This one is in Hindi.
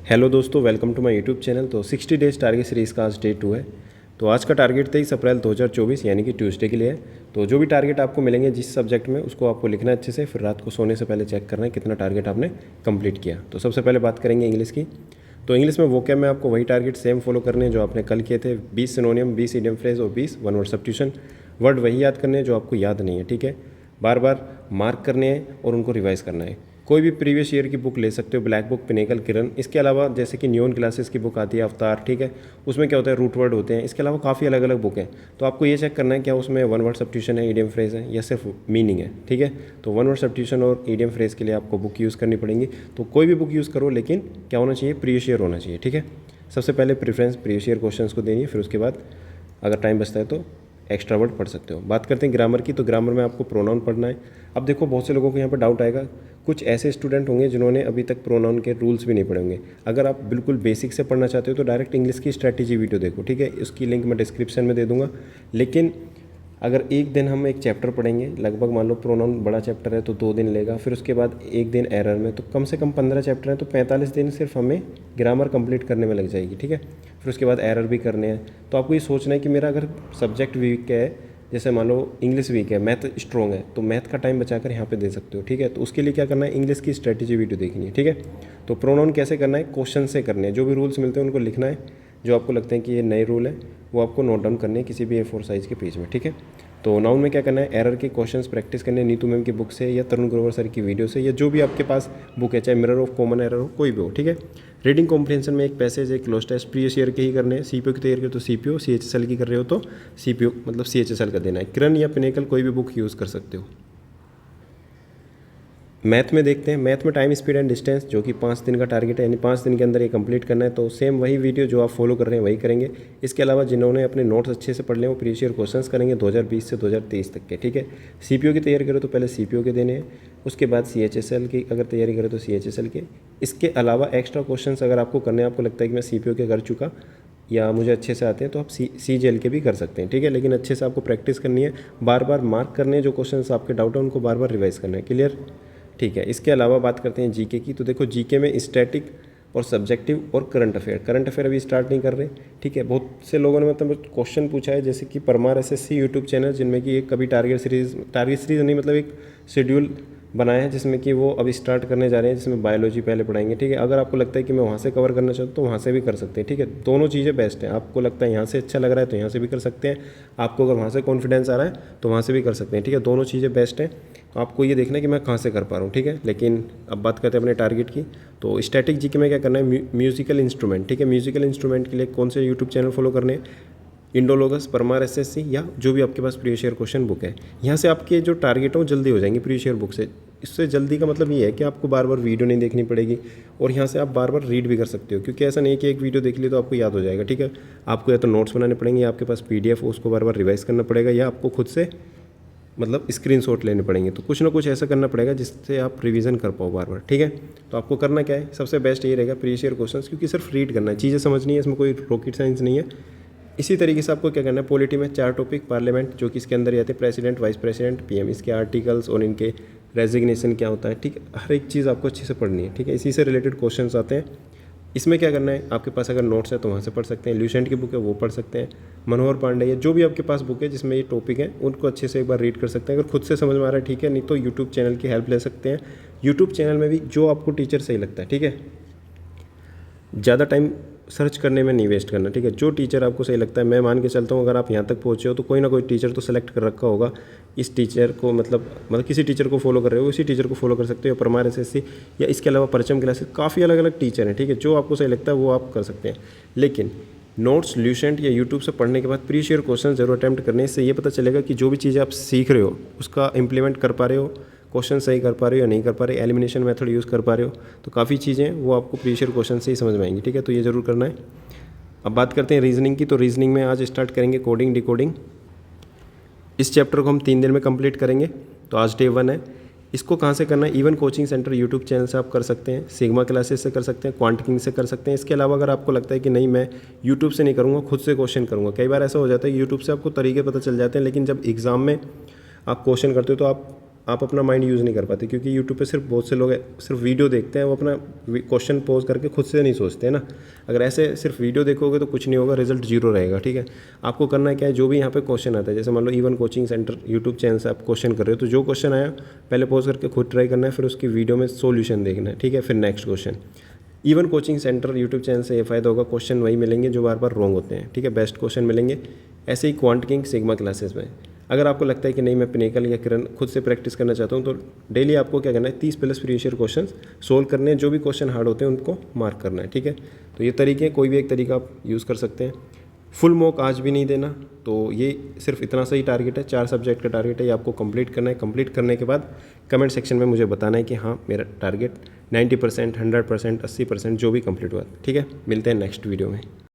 हेलो दोस्तों, welcome to my YouTube channel. तो 60 डेज टारगेट सीरीज़ का आज डे 2 है। तो आज का टारगेट 23 अप्रैल 2024 यानी कि ट्यूसडे के लिए है। तो जो भी टारगेट आपको मिलेंगे जिस सब्जेक्ट में, उसको आपको लिखना है अच्छे से, फिर रात को सोने से पहले चेक करना है कितना टारगेट आपने कंप्लीट किया। तो सबसे पहले बात करेंगे इंग्लिश की। तो इंग्लिश में वोकैब में आपको वही टारगेट सेम फॉलो करने हैं जो आपने कल किए थे। 20 सिनोनियम, 20 इडियम फ्रेज और 20 वन वर्ड सब्स्टिट्यूशन। वर्ड वही याद करने हैं जो आपको याद नहीं है, ठीक है। बार बार मार्क करने हैं और उनको रिवाइज करना है। कोई भी प्रीवियस ईयर की बुक ले सकते हो, ब्लैक बुक, पिनेकल, किरण। इसके अलावा जैसे कि न्यून क्लासेस की बुक आती है, अवतार, ठीक है। उसमें क्या होता है, रूट वर्ड होते हैं। इसके अलावा काफ़ी अलग अलग बुक हैं। तो आपको ये चेक करना है क्या उसमें वन वर्ड सब्स्टिट्यूशन है, ईडियम फ्रेज है, या सिर्फ मीनिंग है, ठीक है। तो वन वर्ड सब्स्टिट्यूशन और ईडियम फ्रेज के लिए आपको बुक यूज़ करनी पड़ेंगी। तो कोई भी बुक यूज़ करो, लेकिन क्या होना चाहिए, प्रीवियस ईयर होना चाहिए, ठीक है। सबसे पहले प्रेफरेंस प्रीवियस ईयर क्वेश्चन को देनी है, फिर उसके बाद अगर टाइम बचता है तो एक्स्ट्रा वर्ड पढ़ सकते हो। बात करते हैं ग्रामर की। तो ग्रामर में आपको प्रोनाउन पढ़ना है। अब देखो, बहुत से लोगों को यहाँ पर डाउट आएगा। कुछ ऐसे स्टूडेंट होंगे जिन्होंने अभी तक प्रोनाउन के रूल्स भी नहीं पढ़े होंगे। अगर आप बिल्कुल बेसिक से पढ़ना चाहते हो तो डायरेक्ट इंग्लिश की स्ट्रैटेजी वीडियो देखो, ठीक है। उसकी लिंक मैं डिस्क्रिप्शन में दे दूंगा। लेकिन अगर एक दिन हम एक चैप्टर पढ़ेंगे, लगभग मान लो प्रोनाउन बड़ा चैप्टर है तो 2 दिन लेगा, फिर उसके बाद एक दिन एरर में, तो कम से कम 15 चैप्टर हैं तो 45 दिन सिर्फ हमें ग्रामर कंप्लीट करने में लग जाएगी, ठीक है। फिर उसके बाद एरर भी करने हैं। तो आपको ये सोचना है कि मेरा अगर सब्जेक्ट वीक है, जैसे मान लो इंग्लिश वीक है, मैथ स्ट्रॉन्ग है, तो मैथ का टाइम बचाकर यहाँ पे दे सकते हो, ठीक है। तो उसके लिए क्या करना है, इंग्लिश की स्ट्रैटेजी वीडियो देखनी है, ठीक है। तो प्रोनाउन कैसे करना है, क्वेश्चन से करने हैं। जो भी रूल्स मिलते हैं उनको लिखना है। जो आपको लगते हैं कि ये नए रूल है वो आपको नोट डाउन करने हैं किसी भी A4 साइज़ के पेज में, ठीक है। तो नाउन में क्या करना है, एरर के क्वेश्चंस प्रैक्टिस करने हैं नीतू मैम की बुक से या तरुण ग्रोवर सर की वीडियो से, या जो भी आपके पास बुक है, चाहे मिरर ऑफ कॉमन एरर हो, कोई भी हो, ठीक है। रीडिंग कॉम्प्रिहेंशन में एक पैसेज, एक क्लोज टेस्ट प्रीवियस ईयर के ही करने हैं। CPO की तैयारी करो तो CPO, CHSL की कर रहे हो तो CPO मतलब CHSL का देना है। किरण या पिनेकल कोई भी बुक यूज़ कर सकते हो। मैथ में देखते हैं। मैथ में टाइम, स्पीड एंड डिस्टेंस, जो कि 5 दिन का टारगेट है, यानी 5 दिन के अंदर ये कंप्लीट करना है। तो सेम वही वीडियो जो आप फॉलो कर रहे हैं वही करेंगे। इसके अलावा जिन्होंने अपने नोट्स अच्छे से पढ़ लिए वो प्रीवियस ईयर क्वेश्चंस करेंगे 2020 से 2023 तक के, ठीक है। CPO की तैयारी करो तो पहले CPO के देने हैं, उसके बाद CHSL की अगर तैयारी करें तो CHSL के। इसके अलावा एक्स्ट्रा क्वेश्चन अगर आपको करने हैं, आपको लगता है कि मैं CPO के कर चुका या मुझे अच्छे से आते हैं, तो आप CGL के भी कर सकते हैं, ठीक है। लेकिन अच्छे से आपको प्रैक्टिस करनी है, बार बार मार्क करने हैं। जो क्वेश्चन आपके डाउट है उनको बार बार रिवाइज करना है, क्लियर, ठीक है। इसके अलावा बात करते हैं जीके की। तो देखो, जीके में स्टैटिक और सब्जेक्टिव और करंट अफेयर अभी स्टार्ट नहीं कर रहे, ठीक है। बहुत से लोगों ने मतलब क्वेश्चन पूछा है, जैसे कि परमार SSC यूट्यूब चैनल, जिनमें कि एक कभी टारगेट सीरीज़ नहीं, मतलब एक शेड्यूल बनाया है जिसमें कि वो अभी स्टार्ट करने जा रहे हैं, जिसमें बायोलॉजी पहले पढ़ाएंगे, ठीक है। अगर आपको लगता है कि मैं वहाँ से कवर करना चाहता हूँ तो वहाँ से भी कर सकते हैं, ठीक है। दोनों चीज़ें बेस्ट हैं। आपको लगता है यहाँ से अच्छा लग रहा है तो यहाँ से भी कर सकते हैं। आपको अगर वहाँ से कॉन्फिडेंस आ रहा है तो वहाँ से भी कर सकते हैं, ठीक है। दोनों चीज़ें बेस्ट हैं। आपको ये देखना है कि मैं कहाँ से कर पा रहा हूँ, ठीक है। लेकिन अब बात करते हैं अपने टारगेट की। तो स्टैटिक जीके में क्या करना है, म्यूजिकल इंस्ट्रूमेंट, ठीक है। म्यूजिकल इंस्ट्रूमेंट के लिए कौन से यूट्यूब चैनल फॉलो करने हैं, इंडोलॉगस, परमार SSC, या जो भी आपके पास प्रीवियस ईयर क्वेश्चन बुक है। यहाँ से आपके जो टारगेट हो जल्दी हो जाएंगे प्रीवियस ईयर बुक से। इससे जल्दी का मतलब ये है कि आपको बार बार वीडियो नहीं देखनी पड़ेगी, और यहाँ से आप बार बार रीड भी कर सकते हो, क्योंकि ऐसा नहीं कि एक वीडियो देख ली तो आपको याद हो जाएगा, ठीक है। आपको या तो नोट्स बनाने पड़ेंगे, या आपके पास PDF हो उसको बार बार रिवाइज करना पड़ेगा, या आपको खुद से मतलब स्क्रीनशॉट लेने पड़ेंगे। तो कुछ ना कुछ ऐसा करना पड़ेगा जिससे आप रिवीजन कर पाओ बार बार, ठीक है। तो आपको करना क्या है, सबसे बेस्ट ये रहेगा प्रीवियस ईयर क्वेश्चंस, क्योंकि सिर्फ रीड करना है, चीज़ें समझनी है, इसमें कोई रॉकेट साइंस नहीं है। इसी तरीके से आपको क्या करना है, पॉलिटी में 4 टॉपिक, पार्लियामेंट जो कि इसके अंदर आते हैं, प्रेसिडेंट, वाइस प्रेसिडेंट, PM, इसके आर्टिकल्स और इनके रेजिग्नेशन क्या होता है, ठीक है। हर एक चीज़ आपको अच्छे से पढ़नी है, ठीक है। इसी से रिलेटेड क्वेश्चंस आते हैं। इसमें क्या करना है, आपके पास अगर नोट्स है तो वहाँ से पढ़ सकते हैं, ल्यूसेंट की बुक है वो पढ़ सकते हैं, मनोहर पांडे या जो भी आपके पास बुक है जिसमें ये टॉपिक है उनको अच्छे से एक बार रीड कर सकते हैं। अगर खुद से समझ में आ रहा है, ठीक है, नहीं तो यूट्यूब चैनल की हेल्प ले सकते हैं। यूट्यूब चैनल में भी जो आपको टीचर सही लगता है, ठीक है। ज़्यादा टाइम सर्च करने में नहीं वेस्ट करना, ठीक है। जो टीचर आपको सही लगता है, मैं मान के चलता हूँ अगर आप यहाँ तक पहुँचे हो तो कोई ना कोई टीचर तो सेलेक्ट कर रखा होगा। इस टीचर को मतलब किसी टीचर को फॉलो कर रहे हो, उसी टीचर को फॉलो कर सकते हो, या परमार SSC, या इसके अलावा परचम क्लासेस, काफ़ी अलग अलग टीचर हैं, ठीक है। जो आपको सही लगता है वो आप कर सकते हैं। लेकिन नोट्स, ल्यूसेंट या यूट्यूब से पढ़ने के बाद प्रीवियस ईयर क्वेश्चन जरूर अटैम्प्ट करने। इससे ये पता चलेगा कि जो भी चीज़ें आप सीख रहे हो उसका इंप्लीमेंट कर पा रहे हो, क्वेश्चन सही कर पा रहे हो या नहीं कर पा रहे, एलिमिनेशन मेथड यूज़ कर पा रहे हो। तो काफ़ी चीज़ें वो आपको प्रीवियस ईयर क्वेश्चन से ही समझ में आएंगी, ठीक है। तो ये जरूर करना है। अब बात करते हैं रीजनिंग की। तो रीजनिंग में आज स्टार्ट करेंगे कोडिंग, डिकोडिंग। इस चैप्टर को हम 3 दिन में कंप्लीट करेंगे। तो आज डे 1 है। इसको कहाँ से करना है, even coaching centre YouTube channel से आप कर सकते हैं, सिग्मा क्लासेस से कर सकते हैं, क्वांट किंग से कर सकते हैं। इसके अलावा अगर आपको लगता है कि नहीं मैं यूट्यूब से नहीं करूँगा, खुद से क्वेश्चन करूँगा, कई बार ऐसा हो जाता है कि यूट्यूब से आपको तरीके पता चल जाते हैं, लेकिन जब एग्ज़ाम में आप क्वेश्चन करते हो तो आप अपना माइंड यूज़ नहीं कर पाते, क्योंकि यूट्यूब पे सिर्फ बहुत से लोग सिर्फ वीडियो देखते हैं, वो अपना क्वेश्चन पोज करके खुद से नहीं सोचते हैं ना। अगर ऐसे सिर्फ वीडियो देखोगे तो कुछ नहीं होगा, रिजल्ट जीरो रहेगा। ठीक है, आपको करना क्या है, जो भी यहाँ पे क्वेश्चन आता है, जैसे मान लो even coaching centre YouTube channel से आप क्वेश्चन कर रहे हो, तो जो क्वेश्चन आया पहले पोज करके खुद ट्राई करना है, फिर उसकी वीडियो में सोल्यूशन देखना है। ठीक है, फिर next question. Even coaching centre YouTube channel से ये फ़ायदा होगा, क्वेश्चन वही मिलेंगे जो बार बार रॉन्ग होते हैं। ठीक है, बेस्ट क्वेश्चन मिलेंगे। ऐसे ही क्वांट किंग सिग्मा क्लासेस में अगर आपको लगता है कि नहीं मैं पिनेकल या किरण खुद से प्रैक्टिस करना चाहता हूँ, तो डेली आपको क्या करना है, 30+ प्रीवियस ईयर क्वेश्चन सोल्व करने हैं। जो भी क्वेश्चन हार्ड होते हैं उनको मार्क करना है। ठीक है, तो ये तरीके, कोई भी एक तरीका आप यूज़ कर सकते हैं। फुल मॉक आज भी नहीं देना, तो ये सिर्फ इतना सा ही टारगेट है, 4 सब्जेक्ट का टारगेट है, ये आपको कंप्लीट करना है। कंप्लीट करने के बाद कमेंट सेक्शन में मुझे बताना है कि हाँ मेरा टारगेट 90%, 100%, 80% जो भी कंप्लीट हुआ। ठीक है, मिलते हैं नेक्स्ट वीडियो में।